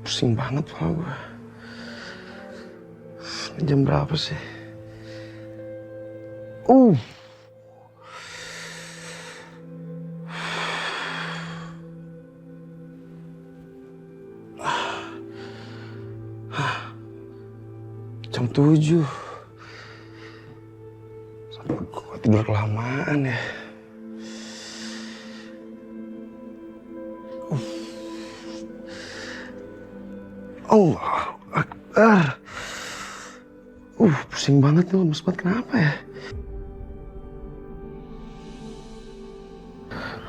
Pusing banget kepala gue. Ini jam berapa sih? Jam 7. Sampai gue tidur kelamaan ya. Allah Akbar. Pusing banget nih, lemes banget. Kenapa ya?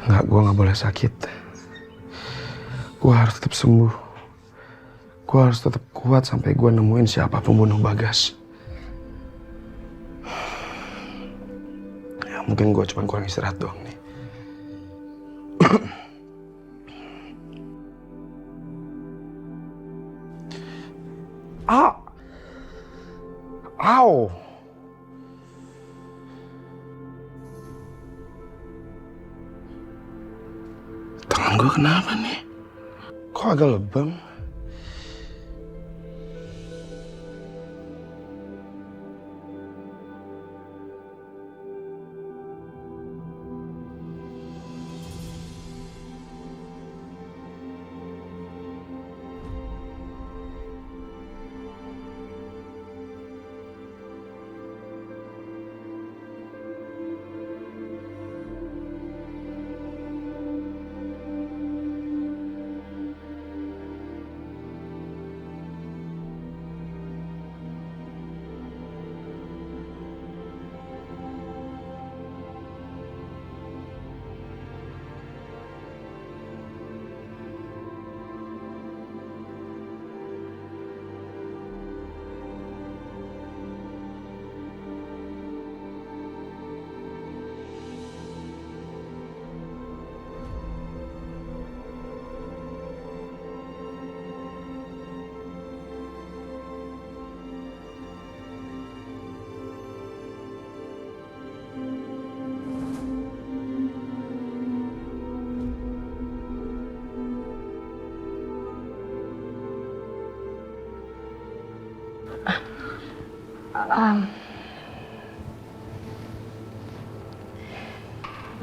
Enggak, gue gak boleh sakit. Gue harus tetap sembuh. Gue harus tetap kuat sampai gue nemuin siapa pembunuh Bagas. Ya mungkin gue cuma kurang istirahat doang nih. Au! Tangan gue kenapa nih? Kok agak lebam?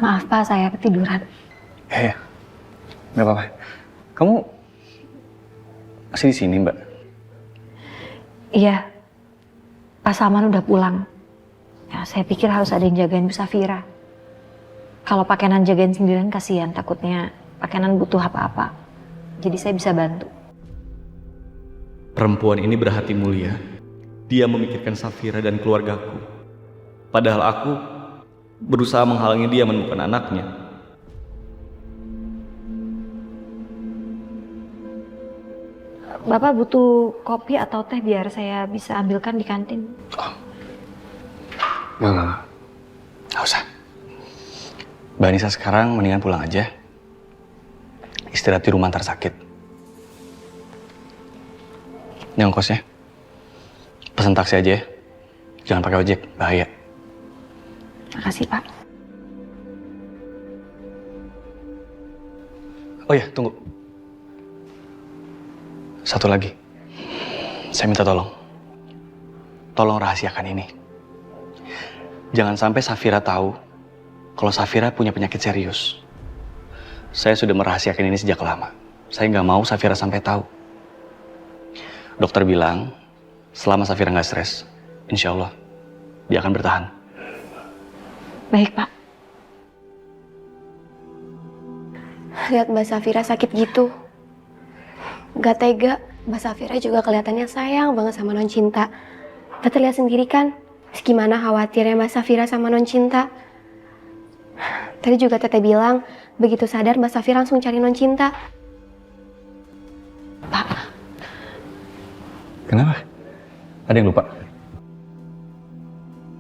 Maaf Pak, saya ketiduran. Ya, nggak apa-apa. Kamu masih di sini, Mbak? Iya, Pak Salman udah pulang. Ya, saya pikir harus ada yang jagain Bu Safira. Kalau Pak Kenan jagain sendirian kasihan, takutnya Pak Kenan butuh apa-apa. Jadi saya bisa bantu. Perempuan ini berhati mulia. Dia memikirkan Safira dan keluargaku. Padahal aku berusaha menghalangi dia menemukan anaknya. Bapak butuh kopi atau teh biar saya bisa ambilkan di kantin? Nggak usah. Mbak Anissa sekarang mendingan pulang aja. Istirahat di rumah ntar sakit. Ini ongkosnya. Pesan taksi aja ya. Jangan pakai ojek, bahaya. Makasih Pak. Oh ya, tunggu. Satu lagi. Saya minta tolong. Tolong rahasiakan ini. Jangan sampai Safira tahu kalau Safira punya penyakit serius. Saya sudah merahasiakan ini sejak lama. Saya nggak mau Safira sampai tahu. Dokter bilang, selama Safira nggak stres, insya Allah dia akan bertahan. Baik Pak. Lihat Mbak Safira sakit gitu. Gak tega, Mbak Safira juga kelihatannya sayang banget sama Non Cinta. Tete lihat sendiri kan, gimana khawatirnya Mbak Safira sama Non Cinta. Tadi juga Tete bilang, begitu sadar Mbak Safira langsung cari Non Cinta. Pak. Kenapa? Ada yang lupa?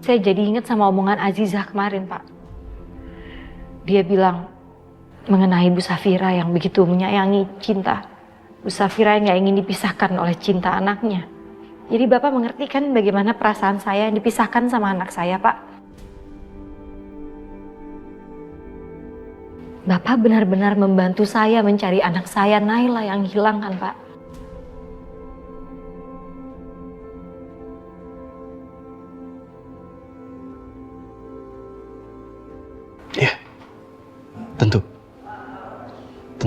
Saya jadi ingat sama omongan Azizah kemarin, Pak. Dia bilang mengenai Bu Safira yang begitu menyayangi Cinta. Bu Safira yang gak ingin dipisahkan oleh Cinta anaknya. Jadi Bapak mengerti kan bagaimana perasaan saya yang dipisahkan sama anak saya, Pak? Bapak benar-benar membantu saya mencari anak saya, Naila, yang hilang kan, Pak?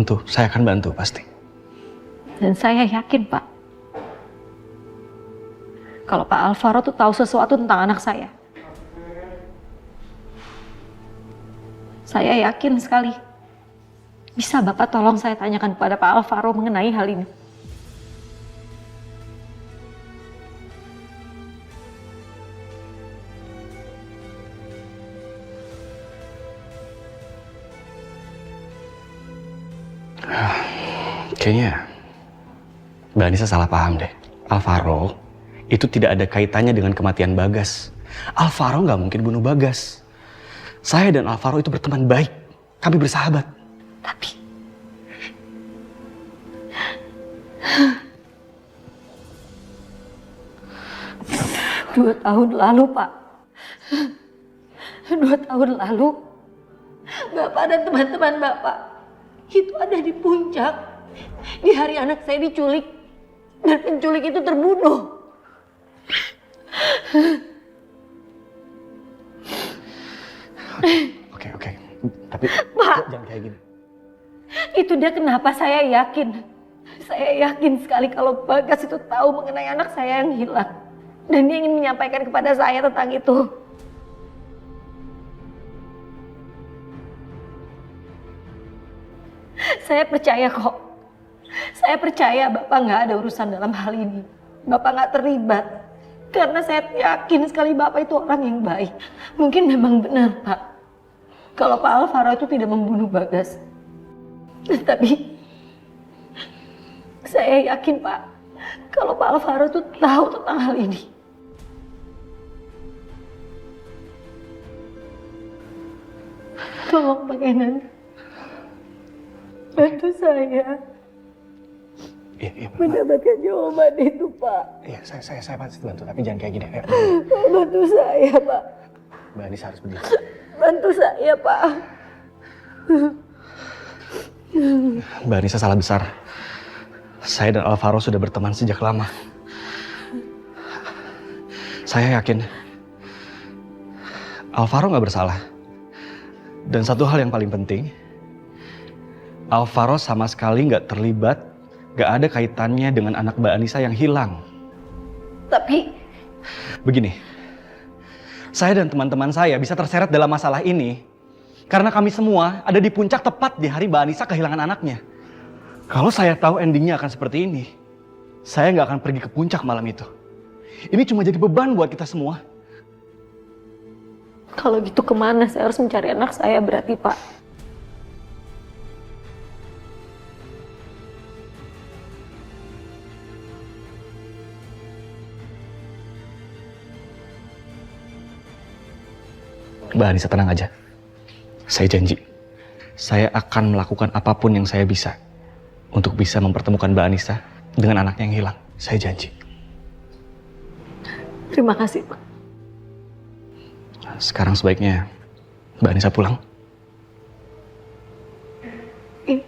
bantu, saya akan bantu pasti. Dan saya yakin, Pak, kalau Pak Alvaro tuh tahu sesuatu tentang anak saya. Saya yakin sekali. Bisa Bapak tolong saya tanyakan kepada Pak Alvaro mengenai hal ini? Kayaknya Mbak Anissa salah paham deh. Alvaro itu tidak ada kaitannya dengan kematian Bagas. Alvaro nggak mungkin bunuh Bagas. Saya dan Alvaro itu berteman baik. Kami bersahabat. Tapi... Dua tahun lalu, Pak. 2 tahun lalu, Bapak dan teman-teman Bapak itu ada di puncak. Di hari anak saya diculik. Dan penculik itu terbunuh. Oke. Tapi Pak, jangan kayak gini. itu dia kenapa saya yakin. Saya yakin sekali kalau Bagas itu tahu mengenai anak saya yang hilang. Dan dia ingin menyampaikan kepada saya tentang itu. Saya percaya kok. Saya percaya Bapak nggak ada urusan dalam hal ini. Bapak nggak terlibat. Karena saya yakin sekali Bapak itu orang yang baik. Mungkin memang benar, Pak. Kalau Pak Alvaro itu tidak membunuh Bagas. Tapi saya yakin, Pak, kalau Pak Alvaro itu tahu tentang hal ini. Tolong Pak Kenan, bantu saya Iya, mendapatkan jawaban itu, Pak. Iya, saya pasti bantu, tapi jangan kayak gini. Bantu saya, Pak. Mbak Anissa harus berdiri. Bantu saya, Pak. Mbak Anissa salah besar. Saya dan Alvaro sudah berteman sejak lama. Saya yakin Alvaro nggak bersalah. Dan satu hal yang paling penting, Alvaro sama sekali nggak terlibat, nggak ada kaitannya dengan anak Mbak Anissa yang hilang. Tapi Begini, saya dan teman-teman saya bisa terseret dalam masalah ini karena kami semua ada di puncak tepat di hari Mbak Anissa kehilangan anaknya. Kalau saya tahu endingnya akan seperti ini, saya nggak akan pergi ke puncak malam itu. Ini cuma jadi beban buat kita semua. kalau gitu kemana saya harus mencari anak saya berarti, Pak? Mbak Anissa tenang aja. Saya janji, saya akan melakukan apapun yang saya bisa untuk bisa mempertemukan Mbak Anissa dengan anaknya yang hilang. Saya janji. Terima kasih, Pak. Sekarang sebaiknya Mbak Anissa pulang. Iya.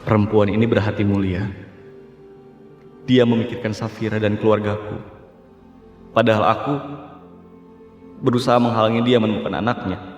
Perempuan ini berhati mulia. Dia memikirkan Safira dan keluargaku. Padahal aku berusaha menghalangi dia menemukan anaknya.